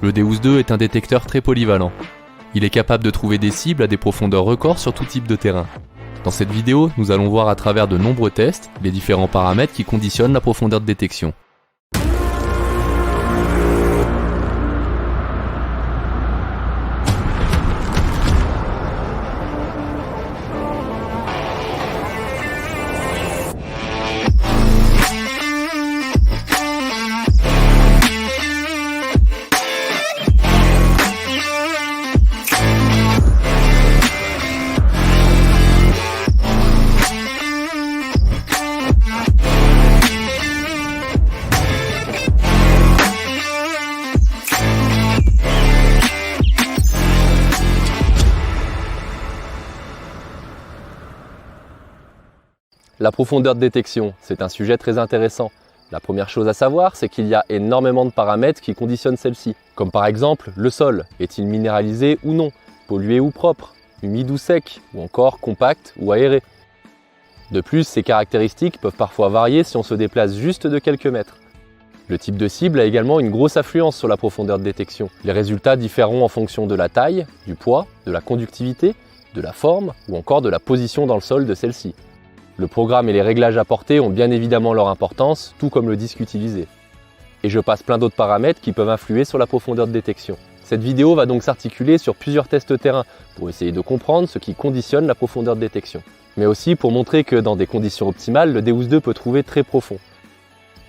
Le Deus 2 est un détecteur très polyvalent. Il est capable de trouver des cibles à des profondeurs records sur tout type de terrain. Dans cette vidéo, nous allons voir à travers de nombreux tests les différents paramètres qui conditionnent la profondeur de détection. La profondeur de détection, c'est un sujet très intéressant. La première chose à savoir, c'est qu'il y a énormément de paramètres qui conditionnent celle-ci. Comme par exemple, le sol, est-il minéralisé ou non, pollué ou propre, humide ou sec, ou encore compact ou aéré. De plus, ces caractéristiques peuvent parfois varier si on se déplace juste de quelques mètres. Le type de cible a également une grosse influence sur la profondeur de détection. Les résultats différeront en fonction de la taille, du poids, de la conductivité, de la forme ou encore de la position dans le sol de celle-ci. Le programme et les réglages apportés ont bien évidemment leur importance, tout comme le disque utilisé. Et je passe plein d'autres paramètres qui peuvent influer sur la profondeur de détection. Cette vidéo va donc s'articuler sur plusieurs tests terrain pour essayer de comprendre ce qui conditionne la profondeur de détection. Mais aussi pour montrer que dans des conditions optimales, le Deus 2 peut trouver très profond.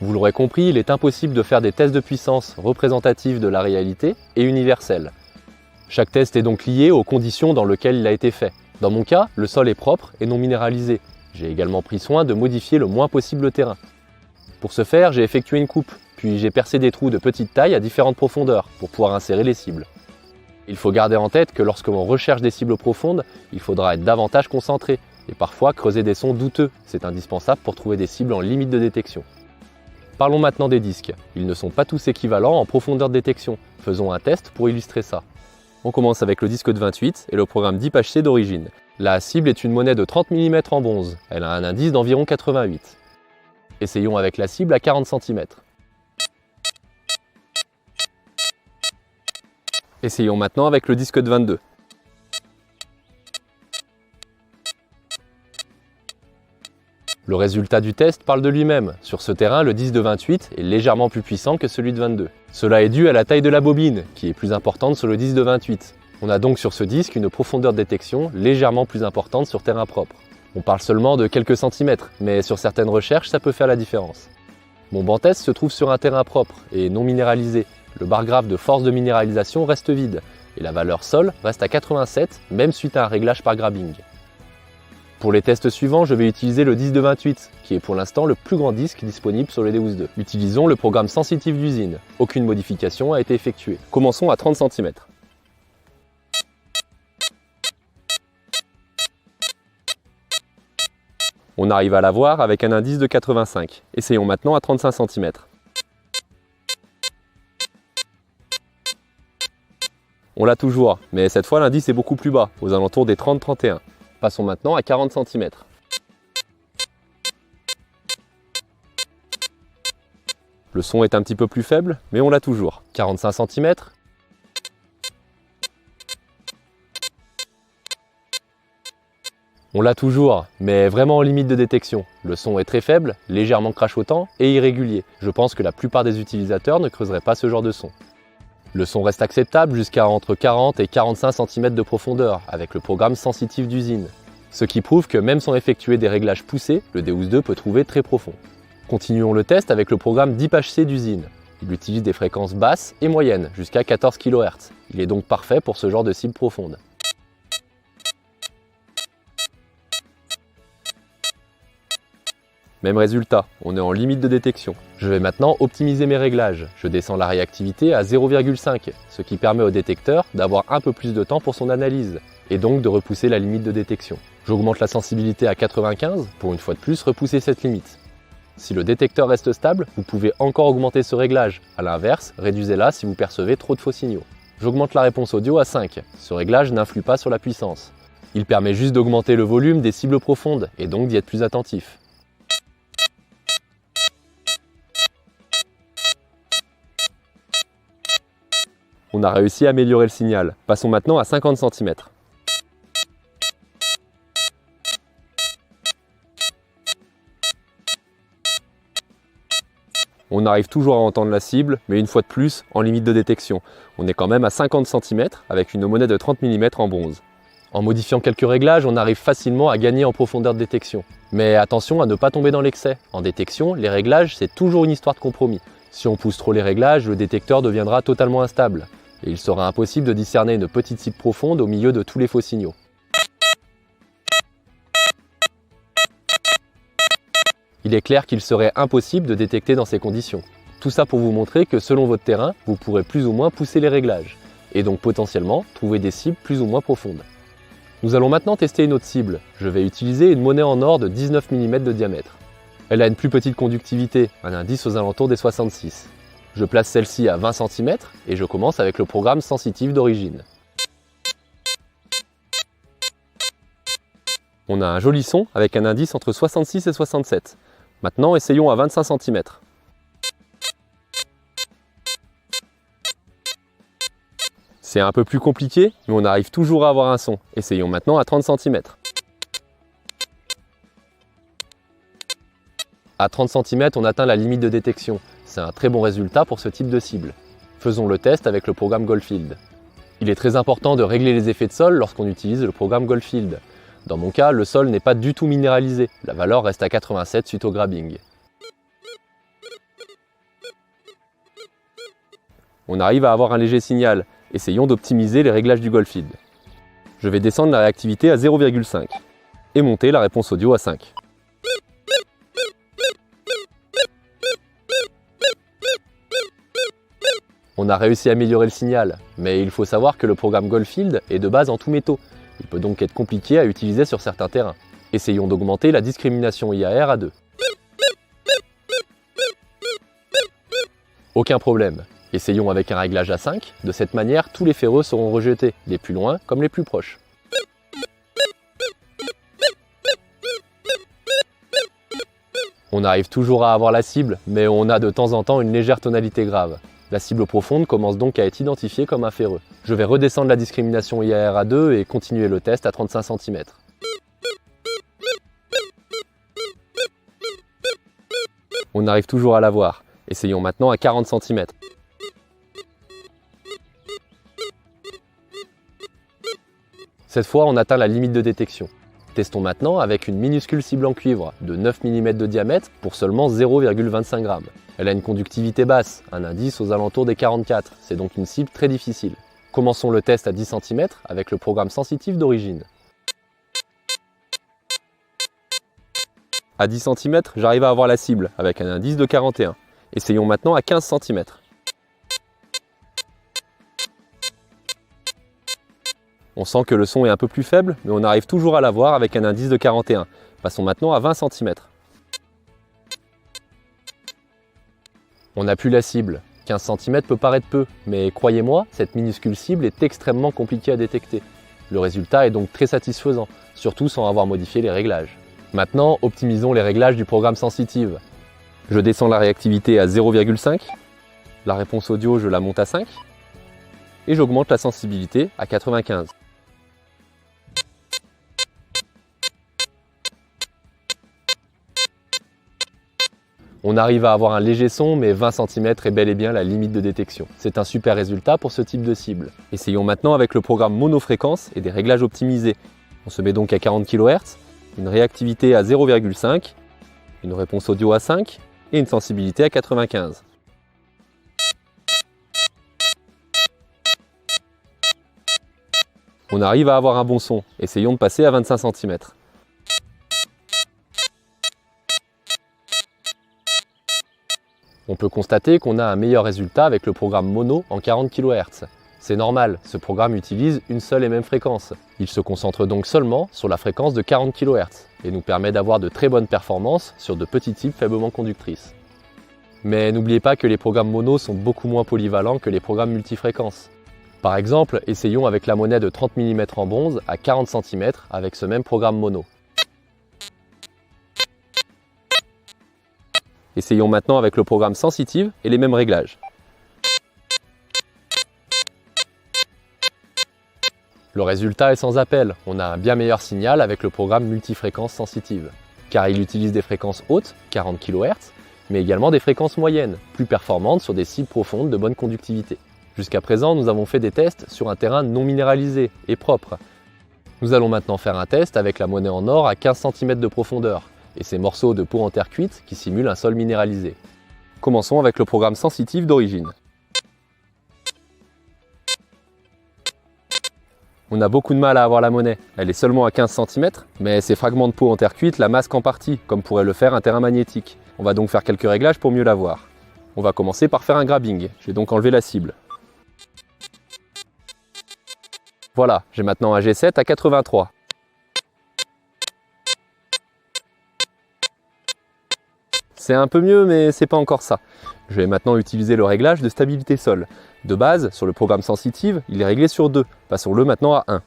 Vous l'aurez compris, il est impossible de faire des tests de puissance représentatifs de la réalité et universels. Chaque test est donc lié aux conditions dans lesquelles il a été fait. Dans mon cas, le sol est propre et non minéralisé. J'ai également pris soin de modifier le moins possible le terrain. Pour ce faire, j'ai effectué une coupe, puis j'ai percé des trous de petite taille à différentes profondeurs pour pouvoir insérer les cibles. Il faut garder en tête que lorsque l'on recherche des cibles profondes, il faudra être davantage concentré et parfois creuser des sons douteux. C'est indispensable pour trouver des cibles en limite de détection. Parlons maintenant des disques. Ils ne sont pas tous équivalents en profondeur de détection. Faisons un test pour illustrer ça. On commence avec le disque de 28 et le programme DeepHC d'origine. La cible est une monnaie de 30 mm en bronze. Elle a un indice d'environ 88. Essayons avec la cible à 40 cm. Essayons maintenant avec le disque de 22. Le résultat du test parle de lui-même. Sur ce terrain, le disque de 28 est légèrement plus puissant que celui de 22. Cela est dû à la taille de la bobine, qui est plus importante sur le disque de 28. On a donc sur ce disque une profondeur de détection légèrement plus importante sur terrain propre. On parle seulement de quelques centimètres, mais sur certaines recherches, ça peut faire la différence. Mon banc test se trouve sur un terrain propre et non minéralisé. Le bar graphe de force de minéralisation reste vide, et la valeur sol reste à 87, même suite à un réglage par grabbing. Pour les tests suivants, je vais utiliser le disque de 28, qui est pour l'instant le plus grand disque disponible sur le Deus 2. Utilisons le programme sensitif d'usine. Aucune modification a été effectuée. Commençons à 30 cm. On arrive à la voir avec un indice de 85. Essayons maintenant à 35 cm. On l'a toujours, mais cette fois l'indice est beaucoup plus bas, aux alentours des 30-31. Passons maintenant à 40 cm. Le son est un petit peu plus faible, mais on l'a toujours. 45 cm. On l'a toujours, mais vraiment en limite de détection. Le son est très faible, légèrement crachotant et irrégulier. Je pense que la plupart des utilisateurs ne creuseraient pas ce genre de son. Le son reste acceptable jusqu'à entre 40 et 45 cm de profondeur avec le programme sensitif d'usine. Ce qui prouve que même sans effectuer des réglages poussés, le Deus 2 peut trouver très profond. Continuons le test avec le programme DeepHC d'usine. Il utilise des fréquences basses et moyennes, jusqu'à 14 kHz. Il est donc parfait pour ce genre de cible profonde. Même résultat, on est en limite de détection. Je vais maintenant optimiser mes réglages. Je descends la réactivité à 0,5, ce qui permet au détecteur d'avoir un peu plus de temps pour son analyse, et donc de repousser la limite de détection. J'augmente la sensibilité à 95 pour une fois de plus repousser cette limite. Si le détecteur reste stable, vous pouvez encore augmenter ce réglage. A l'inverse, réduisez-la si vous percevez trop de faux signaux. J'augmente la réponse audio à 5. Ce réglage n'influe pas sur la puissance. Il permet juste d'augmenter le volume des cibles profondes et donc d'y être plus attentif. On a réussi à améliorer le signal. Passons maintenant à 50 cm. On arrive toujours à entendre la cible, mais une fois de plus, en limite de détection. On est quand même à 50 cm avec une monnaie de 30 mm en bronze. En modifiant quelques réglages, on arrive facilement à gagner en profondeur de détection. Mais attention à ne pas tomber dans l'excès. En détection, les réglages, c'est toujours une histoire de compromis. Si on pousse trop les réglages, le détecteur deviendra totalement instable. Et il sera impossible de discerner une petite cible profonde au milieu de tous les faux signaux. Il est clair qu'il serait impossible de détecter dans ces conditions. Tout ça pour vous montrer que selon votre terrain, vous pourrez plus ou moins pousser les réglages, et donc potentiellement trouver des cibles plus ou moins profondes. Nous allons maintenant tester une autre cible. Je vais utiliser une monnaie en or de 19 mm de diamètre. Elle a une plus petite conductivité, un indice aux alentours des 66. Je place celle-ci à 20 cm et je commence avec le programme sensitif d'origine. On a un joli son avec un indice entre 66 et 67. Maintenant, essayons à 25 cm. C'est un peu plus compliqué, mais on arrive toujours à avoir un son. Essayons maintenant à 30 cm. À 30 cm, on atteint la limite de détection. C'est un très bon résultat pour ce type de cible. Faisons le test avec le programme Goldfield. Il est très important de régler les effets de sol lorsqu'on utilise le programme Goldfield. Dans mon cas, le sol n'est pas du tout minéralisé. La valeur reste à 87 suite au grabbing. On arrive à avoir un léger signal. Essayons d'optimiser les réglages du Goldfield. Je vais descendre la réactivité à 0,5 et monter la réponse audio à 5. On a réussi à améliorer le signal, mais il faut savoir que le programme Goldfield est de base en tout métaux. Il peut donc être compliqué à utiliser sur certains terrains. Essayons d'augmenter la discrimination IAR à 2. Aucun problème. Essayons avec un réglage à 5. De cette manière, tous les ferreux seront rejetés, les plus loin comme les plus proches. On arrive toujours à avoir la cible, mais on a de temps en temps une légère tonalité grave. La cible profonde commence donc à être identifiée comme un ferreux. Je vais redescendre la discrimination IAR à 2 et continuer le test à 35 cm. On arrive toujours à la voir. Essayons maintenant à 40 cm. Cette fois, on atteint la limite de détection. Testons maintenant avec une minuscule cible en cuivre de 9 mm de diamètre pour seulement 0,25 g. Elle a une conductivité basse, un indice aux alentours des 44, c'est donc une cible très difficile. Commençons le test à 10 cm avec le programme sensitif d'origine. À 10 cm, j'arrive à avoir la cible avec un indice de 41. Essayons maintenant à 15 cm. On sent que le son est un peu plus faible, mais on arrive toujours à l'avoir avec un indice de 41. Passons maintenant à 20 cm. On n'a plus la cible. 15 cm peut paraître peu, mais croyez-moi, cette minuscule cible est extrêmement compliquée à détecter. Le résultat est donc très satisfaisant, surtout sans avoir modifié les réglages. Maintenant, optimisons les réglages du programme sensitive. Je descends la réactivité à 0,5, la réponse audio je la monte à 5, et j'augmente la sensibilité à 95. On arrive à avoir un léger son, mais 20 cm est bel et bien la limite de détection. C'est un super résultat pour ce type de cible. Essayons maintenant avec le programme monofréquence et des réglages optimisés. On se met donc à 40 kHz, une réactivité à 0,5, une réponse audio à 5 et une sensibilité à 95. On arrive à avoir un bon son. Essayons de passer à 25 cm. On peut constater qu'on a un meilleur résultat avec le programme mono en 40 kHz. C'est normal, ce programme utilise une seule et même fréquence. Il se concentre donc seulement sur la fréquence de 40 kHz et nous permet d'avoir de très bonnes performances sur de petites cibles faiblement conductrices. Mais n'oubliez pas que les programmes mono sont beaucoup moins polyvalents que les programmes multifréquences. Par exemple, essayons avec la monnaie de 30 mm en bronze à 40 cm avec ce même programme mono. Essayons maintenant avec le programme sensitive et les mêmes réglages. Le résultat est sans appel, on a un bien meilleur signal avec le programme multifréquence sensitive, car il utilise des fréquences hautes, 40 kHz, mais également des fréquences moyennes, plus performantes sur des cibles profondes de bonne conductivité. Jusqu'à présent, nous avons fait des tests sur un terrain non minéralisé et propre. Nous allons maintenant faire un test avec la monnaie en or à 15 cm de profondeur et ces morceaux de peau en terre cuite qui simulent un sol minéralisé. Commençons avec le programme sensitif d'origine. On a beaucoup de mal à avoir la monnaie, elle est seulement à 15 cm, mais ces fragments de peau en terre cuite la masquent en partie, comme pourrait le faire un terrain magnétique. On va donc faire quelques réglages pour mieux la voir. On va commencer par faire un grabbing, je vais donc enlever la cible. Voilà, j'ai maintenant un G7 à 83. C'est un peu mieux, mais c'est pas encore ça. Je vais maintenant utiliser le réglage de stabilité sol. De base, sur le programme sensitive, il est réglé sur 2. Passons-le maintenant à 1.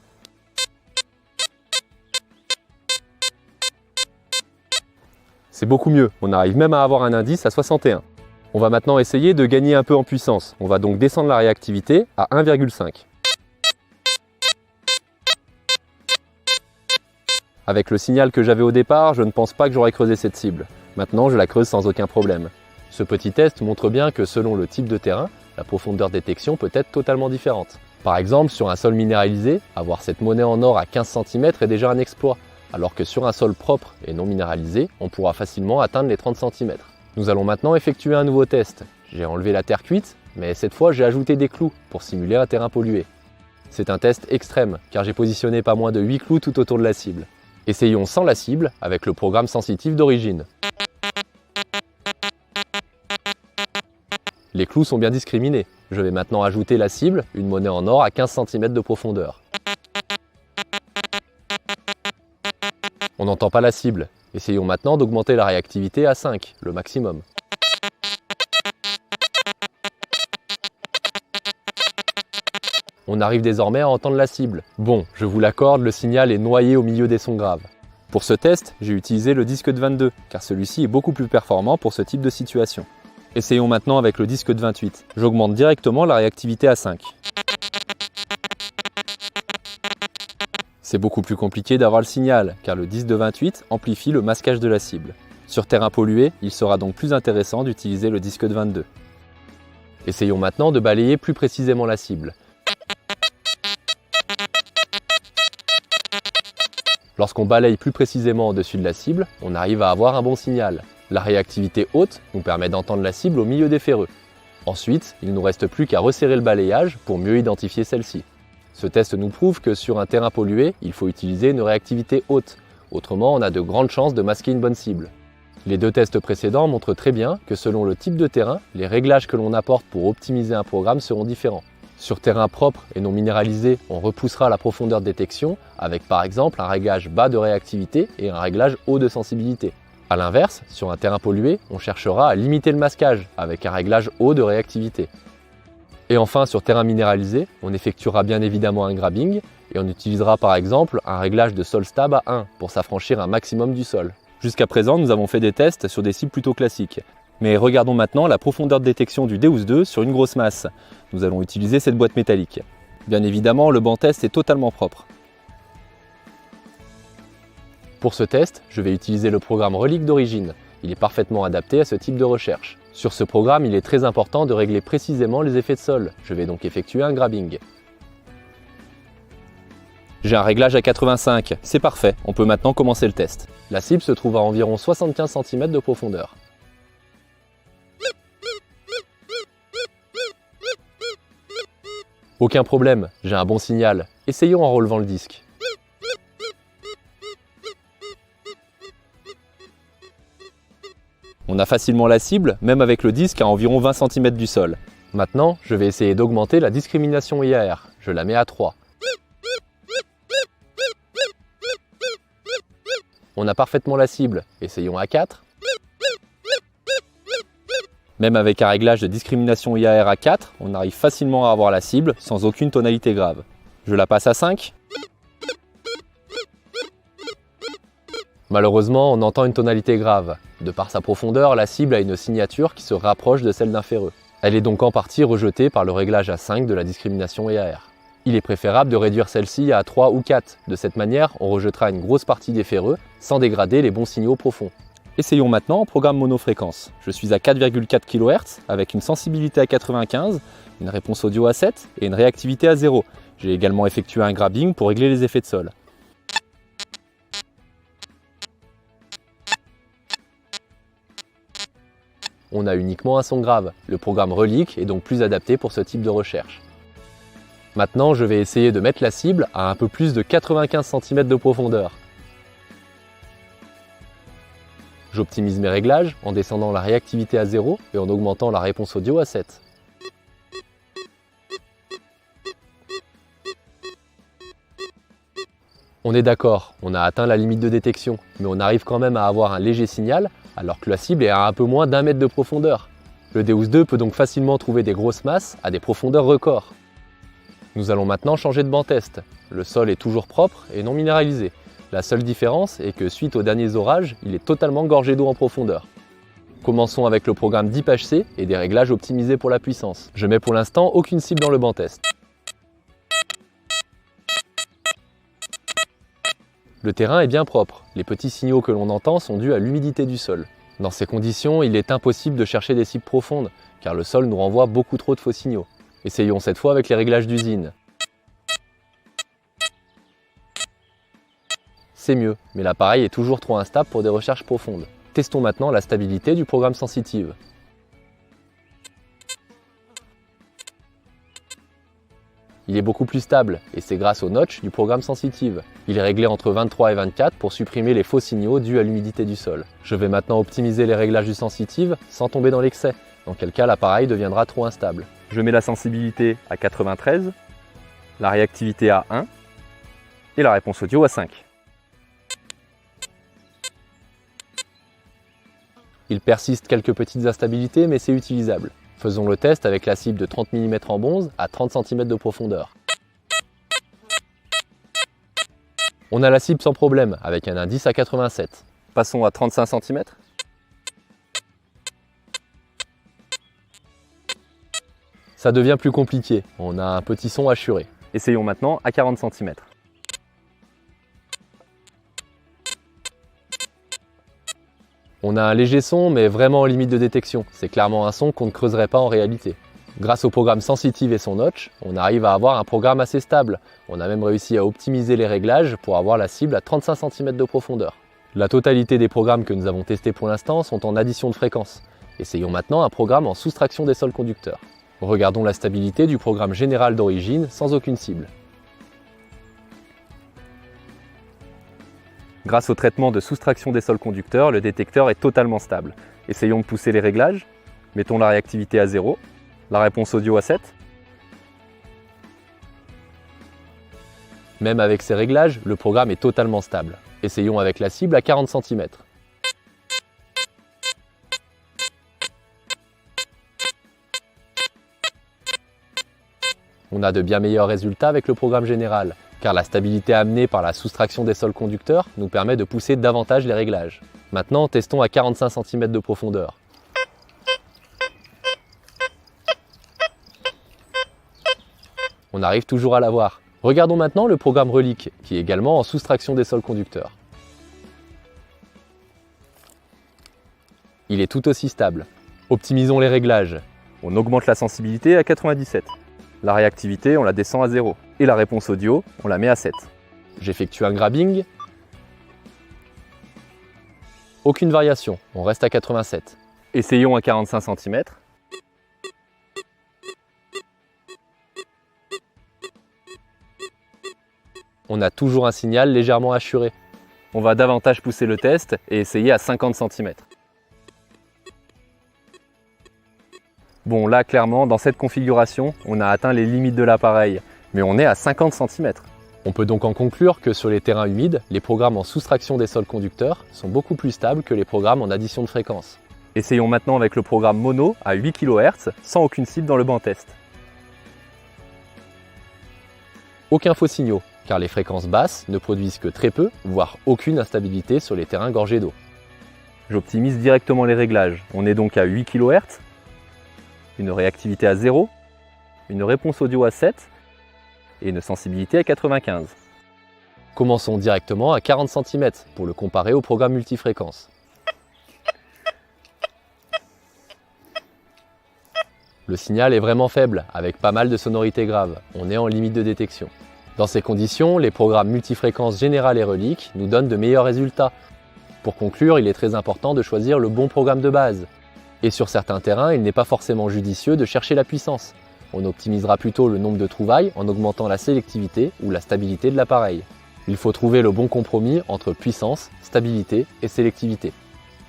C'est beaucoup mieux, on arrive même à avoir un indice à 61. On va maintenant essayer de gagner un peu en puissance. On va donc descendre la réactivité à 1,5. Avec le signal que j'avais au départ, je ne pense pas que j'aurais creusé cette cible. Maintenant, je la creuse sans aucun problème. Ce petit test montre bien que selon le type de terrain, la profondeur de détection peut être totalement différente. Par exemple, sur un sol minéralisé, avoir cette monnaie en or à 15 cm est déjà un exploit, alors que sur un sol propre et non minéralisé, on pourra facilement atteindre les 30 cm. Nous allons maintenant effectuer un nouveau test. J'ai enlevé la terre cuite, mais cette fois j'ai ajouté des clous pour simuler un terrain pollué. C'est un test extrême, car j'ai positionné pas moins de 8 clous tout autour de la cible. Essayons sans la cible avec le programme sensitif d'origine. Les clous sont bien discriminés. Je vais maintenant ajouter la cible, une monnaie en or à 15 cm de profondeur. On n'entend pas la cible. Essayons maintenant d'augmenter la réactivité à 5, le maximum. On arrive désormais à entendre la cible. Bon, je vous l'accorde, le signal est noyé au milieu des sons graves. Pour ce test, j'ai utilisé le disque de 22, car celui-ci est beaucoup plus performant pour ce type de situation. Essayons maintenant avec le disque de 28. J'augmente directement la réactivité à 5. C'est beaucoup plus compliqué d'avoir le signal, car le disque de 28 amplifie le masquage de la cible. Sur terrain pollué, il sera donc plus intéressant d'utiliser le disque de 22. Essayons maintenant de balayer plus précisément la cible. Lorsqu'on balaye plus précisément au-dessus de la cible, on arrive à avoir un bon signal. La réactivité haute nous permet d'entendre la cible au milieu des ferreux. Ensuite, il ne nous reste plus qu'à resserrer le balayage pour mieux identifier celle-ci. Ce test nous prouve que sur un terrain pollué, il faut utiliser une réactivité haute. Autrement, on a de grandes chances de masquer une bonne cible. Les deux tests précédents montrent très bien que selon le type de terrain, les réglages que l'on apporte pour optimiser un programme seront différents. Sur terrain propre et non minéralisé, on repoussera la profondeur de détection avec par exemple un réglage bas de réactivité et un réglage haut de sensibilité. A l'inverse, sur un terrain pollué, on cherchera à limiter le masquage avec un réglage haut de réactivité. Et enfin, sur terrain minéralisé, on effectuera bien évidemment un grabbing et on utilisera par exemple un réglage de sol stab à 1 pour s'affranchir un maximum du sol. Jusqu'à présent, nous avons fait des tests sur des cibles plutôt classiques. Mais regardons maintenant la profondeur de détection du Deus 2 sur une grosse masse. Nous allons utiliser cette boîte métallique. Bien évidemment, le banc test est totalement propre. Pour ce test, je vais utiliser le programme Relic d'origine. Il est parfaitement adapté à ce type de recherche. Sur ce programme, il est très important de régler précisément les effets de sol. Je vais donc effectuer un grabbing. J'ai un réglage à 85, c'est parfait, on peut maintenant commencer le test. La cible se trouve à environ 75 cm de profondeur. Aucun problème, j'ai un bon signal. Essayons en relevant le disque. On a facilement la cible, même avec le disque à environ 20 cm du sol. Maintenant, je vais essayer d'augmenter la discrimination IAR. Je la mets à 3. On a parfaitement la cible. Essayons à 4. Même avec un réglage de discrimination IAR à 4, on arrive facilement à avoir la cible sans aucune tonalité grave. Je la passe à 5. Malheureusement, on entend une tonalité grave. De par sa profondeur, la cible a une signature qui se rapproche de celle d'un ferreux. Elle est donc en partie rejetée par le réglage à 5 de la discrimination IAR. Il est préférable de réduire celle-ci à 3 ou 4. De cette manière, on rejettera une grosse partie des ferreux sans dégrader les bons signaux profonds. Essayons maintenant en programme monofréquence. Je suis à 4,4 kHz avec une sensibilité à 95, une réponse audio à 7 et une réactivité à 0. J'ai également effectué un grabbing pour régler les effets de sol. On a uniquement un son grave. Le programme Relic est donc plus adapté pour ce type de recherche. Maintenant, je vais essayer de mettre la cible à un peu plus de 95 cm de profondeur. J'optimise mes réglages en descendant la réactivité à 0 et en augmentant la réponse audio à 7. On est d'accord, on a atteint la limite de détection, mais on arrive quand même à avoir un léger signal alors que la cible est à un peu moins d'1 mètre de profondeur. Le Deus 2 peut donc facilement trouver des grosses masses à des profondeurs records. Nous allons maintenant changer de banc test. Le sol est toujours propre et non minéralisé. La seule différence est que suite aux derniers orages, il est totalement gorgé d'eau en profondeur. Commençons avec le programme DeepHC et des réglages optimisés pour la puissance. Je mets pour l'instant aucune cible dans le banc test. Le terrain est bien propre. Les petits signaux que l'on entend sont dus à l'humidité du sol. Dans ces conditions, il est impossible de chercher des cibles profondes, car le sol nous renvoie beaucoup trop de faux signaux. Essayons cette fois avec les réglages d'usine. C'est mieux, mais l'appareil est toujours trop instable pour des recherches profondes. Testons maintenant la stabilité du programme Sensitive. Il est beaucoup plus stable, et c'est grâce au notch du programme Sensitive. Il est réglé entre 23 et 24 pour supprimer les faux signaux dus à l'humidité du sol. Je vais maintenant optimiser les réglages du Sensitive sans tomber dans l'excès, dans quel cas l'appareil deviendra trop instable. Je mets la sensibilité à 93, la réactivité à 1 et la réponse audio à 5. Il persiste quelques petites instabilités, mais c'est utilisable. Faisons le test avec la cible de 30 mm en bonze à 30 cm de profondeur. On a la cible sans problème, avec un indice à 87. Passons à 35 cm. Ça devient plus compliqué, on a un petit son assuré. Essayons maintenant à 40 cm. On a un léger son, mais vraiment en limite de détection. C'est clairement un son qu'on ne creuserait pas en réalité. Grâce au programme Sensitive et son notch, on arrive à avoir un programme assez stable. On a même réussi à optimiser les réglages pour avoir la cible à 35 cm de profondeur. La totalité des programmes que nous avons testés pour l'instant sont en addition de fréquences. Essayons maintenant un programme en soustraction des sols conducteurs. Regardons la stabilité du programme général d'origine sans aucune cible. Grâce au traitement de soustraction des sols conducteurs, le détecteur est totalement stable. Essayons de pousser les réglages. Mettons la réactivité à 0, la réponse audio à 7. Même avec ces réglages, le programme est totalement stable. Essayons avec la cible à 40 cm. On a de bien meilleurs résultats avec le programme général, car la stabilité amenée par la soustraction des sols conducteurs nous permet de pousser davantage les réglages. Maintenant, testons à 45 cm de profondeur. On arrive toujours à l'avoir. Regardons maintenant le programme Relic, qui est également en soustraction des sols conducteurs. Il est tout aussi stable. Optimisons les réglages. On augmente la sensibilité à 97. La réactivité, on la descend à 0. Et la réponse audio, on la met à 7. J'effectue un grabbing. Aucune variation, on reste à 87. Essayons à 45 cm. On a toujours un signal légèrement assuré. On va davantage pousser le test et essayer à 50 cm. Bon, là, clairement, dans cette configuration, on a atteint les limites de l'appareil, mais on est à 50 cm. On peut donc en conclure que sur les terrains humides, les programmes en soustraction des sols conducteurs sont beaucoup plus stables que les programmes en addition de fréquences. Essayons maintenant avec le programme mono à 8 kHz, sans aucune cible dans le banc test. Aucun faux signaux, car les fréquences basses ne produisent que très peu, voire aucune instabilité sur les terrains gorgés d'eau. J'optimise directement les réglages. On est donc à 8 kHz, une réactivité à 0, une réponse audio à 7 et une sensibilité à 95. Commençons directement à 40 cm pour le comparer au programme multifréquence. Le signal est vraiment faible, avec pas mal de sonorités graves. On est en limite de détection. Dans ces conditions, les programmes multifréquences générales et reliques nous donnent de meilleurs résultats. Pour conclure, il est très important de choisir le bon programme de base. Et sur certains terrains, il n'est pas forcément judicieux de chercher la puissance. On optimisera plutôt le nombre de trouvailles en augmentant la sélectivité ou la stabilité de l'appareil. Il faut trouver le bon compromis entre puissance, stabilité et sélectivité.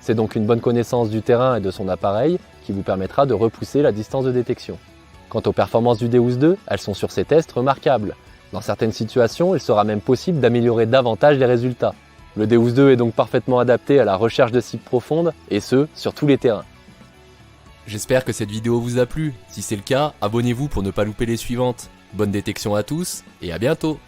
C'est donc une bonne connaissance du terrain et de son appareil qui vous permettra de repousser la distance de détection. Quant aux performances du Deus 2, elles sont sur ces tests remarquables. Dans certaines situations, il sera même possible d'améliorer davantage les résultats. Le Deus 2 est donc parfaitement adapté à la recherche de cibles profondes, et ce, sur tous les terrains. J'espère que cette vidéo vous a plu. Si c'est le cas, abonnez-vous pour ne pas louper les suivantes. Bonne détection à tous et à bientôt.